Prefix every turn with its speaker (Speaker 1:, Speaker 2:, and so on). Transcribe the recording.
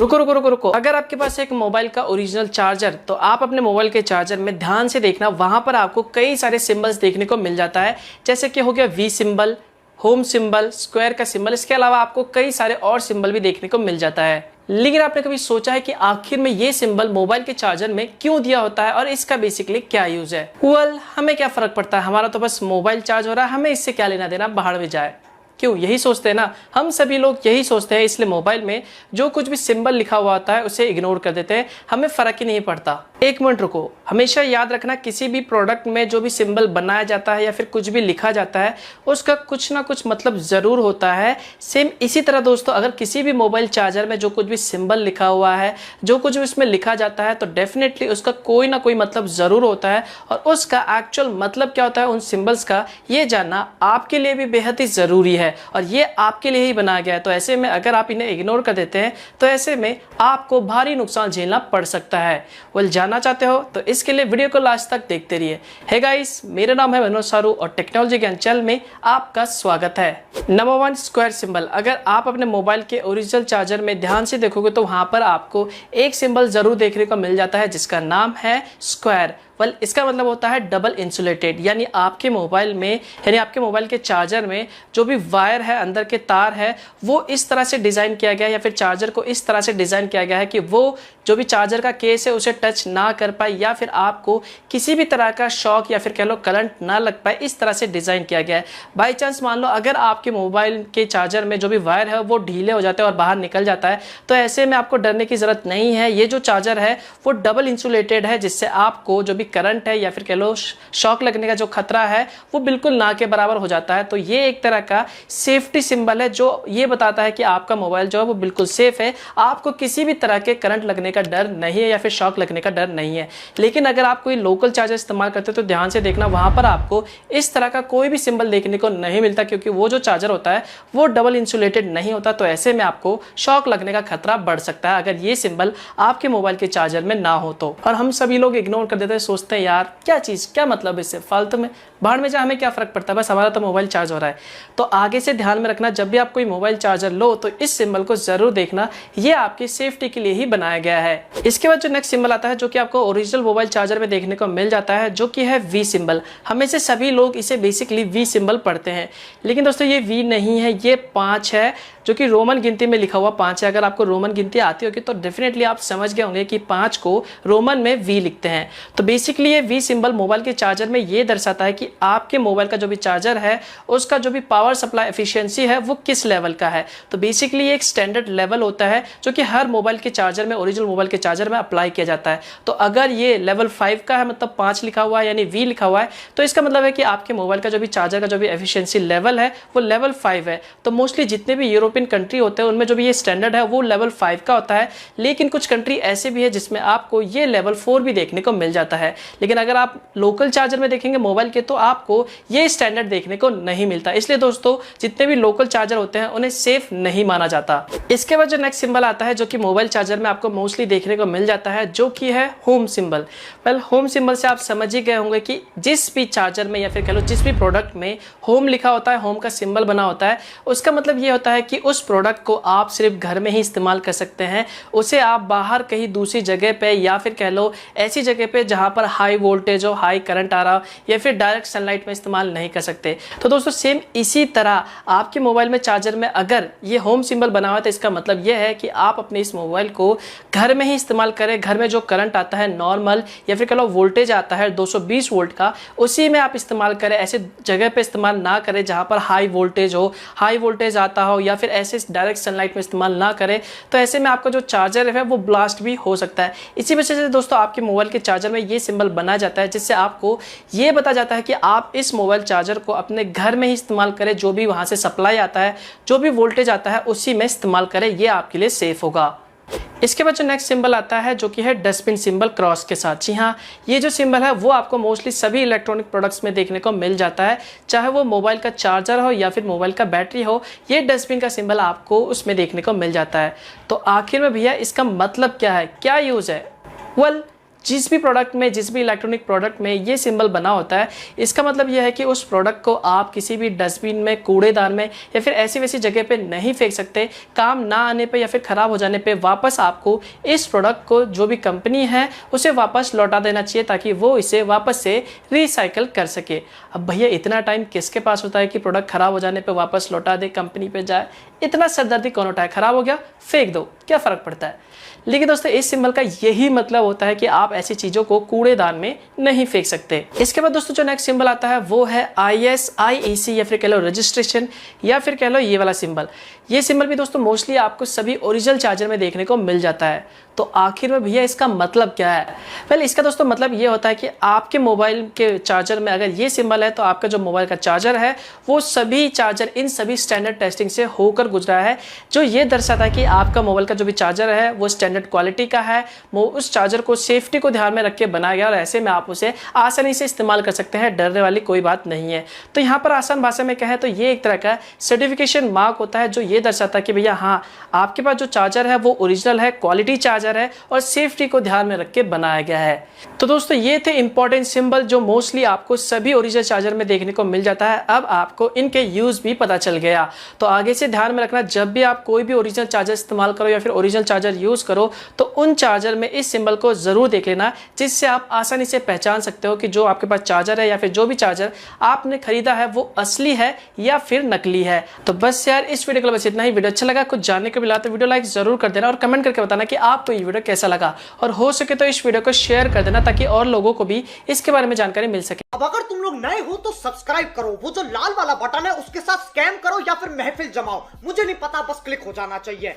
Speaker 1: रुको रुको रुको रुको, अगर आपके पास एक मोबाइल का ओरिजिनल चार्जर, तो आप अपने मोबाइल के चार्जर में ध्यान से देखना, वहां पर आपको कई सारे सिंबल्स देखने को मिल जाता है। जैसे कि हो गया V symbol, home symbol, square का सिंबल, इसके अलावा आपको कई सारे और सिंबल भी देखने को मिल जाता है। लेकिन आपने कभी सोचा है कि आखिर में ये सिंबल मोबाइल के चार्जर में क्यों दिया होता है और इसका बेसिकली क्या यूज है? हमें क्या फर्क पड़ता है, हमारा तो बस मोबाइल चार्ज हो रहा है, हमें इससे क्या लेना देना, बाहर में जाए। क्यों, यही सोचते हैं ना, हम सभी लोग यही सोचते हैं। इसलिए मोबाइल में जो कुछ भी सिंबल लिखा हुआ होता है उसे इग्नोर कर देते हैं, हमें फर्क ही नहीं पड़ता। एक मिनट रुको, हमेशा याद रखना, किसी भी प्रोडक्ट में जो भी सिंबल बनाया जाता है या फिर कुछ भी लिखा जाता है उसका कुछ ना कुछ मतलब जरूर होता है। सेम इसी तरह दोस्तों, अगर किसी भी मोबाइल चार्जर में जो कुछ भी सिंबल लिखा हुआ है, जो कुछ भी उसमें लिखा जाता है, तो डेफिनेटली उसका कोई ना कोई मतलब जरूर होता है। और उसका एक्चुअल मतलब क्या होता है उन सिंबल्स का, ये जानना आपके लिए भी बेहद ही जरूरी है और ये आपके लिए ही बनाया गया है। तो ऐसे में अगर आप इन्हें इग्नोर कर देते हैं तो ऐसे में आपको भारी नुकसान झेलना पड़ सकता है। जानना चाहते हो तो इसके लिए वीडियो को लास्ट तक देखते रहिए। हे गाइस, मेरा नाम है मनोज सारू और टेक्नोलॉजी ज्ञान चैनल में आपका स्वागत है। Number 1, square symbol. अगर आप अपने मोबाइल के ओरिजिनल चार्जर में ध्यान से देखोगे तो वहां पर आपको एक सिंबल जरूर देखने को मिल जाता है जिसका नाम है स्क्वायर। इसका मतलब होता है डबल इंसुलेटेड, यानी आपके मोबाइल में, यानी आपके मोबाइल के चार्जर में जो भी वायर है, अंदर के तार है, वो इस तरह से डिजाइन किया गया है या फिर चार्जर को इस तरह से डिजाइन किया गया है कि वो जो भी चार्जर का केस है उसे टच ना कर पाए या फिर आपको किसी भी तरह का शॉक या फिर कह लो करंट ना लग पाए, इस तरह से डिजाइन किया गया है। बाई चांस मान लो अगर आपके मोबाइल के चार्जर में जो भी वायर है वो ढीले हो जाते हैं और बाहर निकल जाता है, तो ऐसे में आपको डरने की जरूरत नहीं है। ये जो चार्जर है वो डबल इंसुलेटेड है, जिससे आपको जो भी करंट है या फिर कह लो शॉक लगने का जो खतरा है वो बिल्कुल ना के बराबर हो जाता है। तो ये एक तरह का सेफ्टी सिंबल है जो ये बताता है कि आपका मोबाइल जो है वो बिल्कुल सेफ है, आपको किसी भी तरह के करंट लगने का डर नहीं है या फिर शॉक लगने का डर नहीं है। लेकिन अगर आप कोई लोकल चार्जर इस्तेमाल करते हो तो ध्यान से देखना, वहां पर आपको इस तरह का कोई भी सिंबल देखने को नहीं मिलता, क्योंकि वो जो चार्जर होता है वो डबल इंसुलेटेड नहीं होता। तो ऐसे में आपको शॉक लगने का खतरा बढ़ सकता है अगर ये सिंबल आपके मोबाइल के चार्जर में ना हो तो। और हम सभी लोग इग्नोर कर देते हैं, सोचते हैं यार क्या चीज, क्या मतलब इससे, फालतू में, बाहर में जा, हमें क्या फर्क पड़ता है, बस हमारा तो मोबाइल चार्ज हो रहा है। तो आगे से ध्यान में रखना, जब भी आप कोई मोबाइल चार्जर लो तो इस सिंबल को जरूर देखना, ये आपकी सेफ्टी के लिए ही बनाया गया है। इसके बाद जो नेक्स्ट सिंबल आता है जो कि आपको ओरिजिनल मोबाइल चार्जर में देखने को मिल जाता है, जो कि है वी सिंबल। हमें से सभी लोग इसे बेसिकली वी सिंबल पढ़ते हैं, लेकिन दोस्तों ये वी नहीं है, ये 5 है, जो कि रोमन गिनती में लिखा हुआ 5 है। अगर आपको रोमन गिनती आती होगी तो डेफिनेटली आप समझ गए होंगे कि 5 को रोमन में वी लिखते हैं। तो बेसिकली ये वी सिंबल मोबाइल के चार्जर में ये दर्शाता है कि आपके मोबाइल का जो भी चार्जर है उसका जो भी पावर सप्लाई एफिशिएंसी है वो किस लेवल का है। तो बेसिकली एक स्टैंडर्ड लेवल होता है जो कि हर मोबाइल के चार्जर में, ओरिजिनल मोबाइल के चार्जर में अप्लाई किया जाता है। तो अगर ये लेवल 5 का है, मतलब 5 लिखा हुआ है यानी वी लिखा हुआ है, तो इसका मतलब है कि आपके मोबाइल का जो भी चार्जर का जो भी एफिशिएंसी लेवल है वो लेवल 5 है। तो मोस्टली जितने भी यूरोपियन कंट्री होते हैं उनमें जो भी ये स्टैंडर्ड है वो लेवल 5 का होता है, लेकिन कुछ कंट्री ऐसे भी है जिसमें आपको ये लेवल 4 भी देखने को मिल जाता है। लेकिन अगर आप लोकल चार्जर में देखेंगे मोबाइल के तो आपको ये स्टैंडर्ड देखने को नहीं मिलता। इसलिए दोस्तों जितने भी लोकल चार्जर होते हैं उन्हें सेफ नहीं माना जाता। इसके बाद जो नेक्स्ट सिंबल आता है जो कि मोबाइल चार्जर में आपको मोस्टली देखने को मिल जाता है, जो कि है होम सिंबल। होम सिंबल से आप समझ ही गए होंगे कि जिस भी चार्जर में या फिर कह लो जिस भी प्रोडक्ट में होम लिखा होता है, होम का सिंबल बना होता है, उसका मतलब ये होता है कि उस प्रोडक्ट को आप सिर्फ घर में ही इस्तेमाल कर सकते हैं। उसे आप बाहर कहीं दूसरी जगह पे या फिर कह लो ऐसी जगह पे जहां पर हाई वोल्टेज हो, हाई करंट आ रहा हो या फिर डायरेक्ट सनलाइट में इस्तेमाल नहीं कर सकते। तो दोस्तों सेम इसी तरह आपके मोबाइल में चार्जर में अगर ये होम सिंबल बना हुआ है तो इसका मतलब यह है कि आप अपने इस मोबाइल को घर में ही इस्तेमाल करें। घर में जो करंट आता है नॉर्मल या फिर कह लो वोल्टेज आता है 220 वोल्ट का, उसी में आप इस्तेमाल करें। ऐसे जगह पे इस्तेमाल ना करें जहां पर हाई वोल्टेज हो, हाई वोल्टेज आता हो या फिर ऐसे डायरेक्ट सनलाइट में इस्तेमाल ना करें। तो ऐसे में आपका जो चार्जर है वो ब्लास्ट भी हो सकता है। इसी वजह से दोस्तों आपके मोबाइल के चार्जर में ये सिंबल बना जाता है, जिससे आपको ये बताया जाता है कि आप इस मोबाइल चार्जर को अपने घर में ही इस्तेमाल करें। जो भी वहां से सप्लाई आता है, जो भी वोल्टेज आता है उसी में इस्तेमाल करें, ये आपके लिए सेफ होगा। इसके बाद जो नेक्स्ट सिंबल आता है जो कि है डस्टबिन सिंबल क्रॉस के साथ। जी हाँ, ये जो सिंबल है वो आपको मोस्टली सभी इलेक्ट्रॉनिक प्रोडक्ट्स में देखने को मिल जाता है, चाहे वो मोबाइल का चार्जर हो या फिर मोबाइल का बैटरी हो, ये डस्टबिन का सिंबल आपको उसमें देखने को मिल जाता है। तो आखिर में भैया इसका मतलब क्या है, क्या यूज है? जिस भी प्रोडक्ट में, जिस भी इलेक्ट्रॉनिक प्रोडक्ट में ये सिंबल बना होता है, इसका मतलब यह है कि उस प्रोडक्ट को आप किसी भी डस्टबिन में, कूड़ेदान में या फिर ऐसी वैसी जगह पे नहीं फेंक सकते। काम ना आने पे या फिर खराब हो जाने पे वापस आपको इस प्रोडक्ट को, जो भी कंपनी है, उसे वापस लौटा देना चाहिए ताकि वो इसे वापस से रिसाइकल कर सके। अब भैया इतना टाइम किसके पास होता है कि प्रोडक्ट खराब हो जाने पे वापस लौटा दे, कंपनी पे जाए? इतना सरदर्दी कौन उठाए? खराब हो गया फेंक दो, क्या फर्क पड़ता है। लेकिन दोस्तों इस सिंबल का यही मतलब होता है कि आप ऐसी चीजों को कूड़ेदान में नहीं फेंक सकते। इसके बाद दोस्तों जो नेक्स्ट सिंबल आता है वो है ISIEC या फिर कह लो रजिस्ट्रेशन, या फिर कह लो ये वाला सिंबल। ये सिंबल भी दोस्तों मोस्टली आपको सभी ओरिजिनल चार्जर में देखने को मिल जाता है। तो आखिर में भैया इसका मतलब क्या है? वेल इसका दोस्तों मतलब ये होता है कि आपके मोबाइल के चार्जर में अगर ये सिंबल है तो आपका जो मोबाइल का चार्जर है वो सभी चार्जर इन सभी स्टैंडर्ड टेस्टिंग से होकर गुजरा है, जो ये दर्शाता है कि आपका मोबाइल का जो भी चार्जर है वो स्टैंडर्ड क्वालिटी का है। वो उस चार्जर को सेफ्टी को ध्यान में रख के बनाया गया और ऐसे में आप उसे आसानी से इस्तेमाल कर सकते हैं, डरने वाली कोई बात नहीं है। तो यहाँ पर आसान भाषा में कहें तो ये एक तरह का सर्टिफिकेशन मार्क होता है जो ये दर्शाता है कि भैया हाँ, आपके पास जो चार्जर है वो ओरिजिनल है, क्वालिटी चार्जर है और सेफ्टी को ध्यान में रख के बनाया गया है। तो दोस्तों ये थे इंपॉर्टेंट सिंबल जो मोस्टली आपको सभी ओरिजिनल चार्जर में देखने को मिल जाता है। अब आपको इनके यूज भी पता चल गया। तो आगे से ध्यान में रखना, जब भी आप कोई भी ओरिजिनल चार्जर इस्तेमाल करो या फिर ओरिजिनल चार्जर यूज करो तो उन चार्जर में इस सिंबल को जरूर देख लेना, जिससे आप आसानी से पहचान सकते हो कि जो आपके पास चार्जर है या फिर जो भी चार्जर आपने खरीदा है वो असली है या फिर नकली है। तो बस यार इस वीडियो के लिए बस इतना ही। वीडियो अच्छा लगा, कुछ जानने को मिला तो वीडियो लाइक जरूर कर देना और कमेंट करके बताना कि आपको ये वीडियो कैसा लगा, और हो सके तो इस वीडियो को शेयर कर देना ताकि और लोगों को भी इसके बारे में जानकारी मिल सके।
Speaker 2: अब अगर तुम लोग नए हो तो सब्सक्राइब करो, वो जो लाल वाला बटन है उसके साथ स्कैम करो या फिर महफिल जमाओ, मुझे नहीं पता, बस क्लिक हो जाना चाहिए।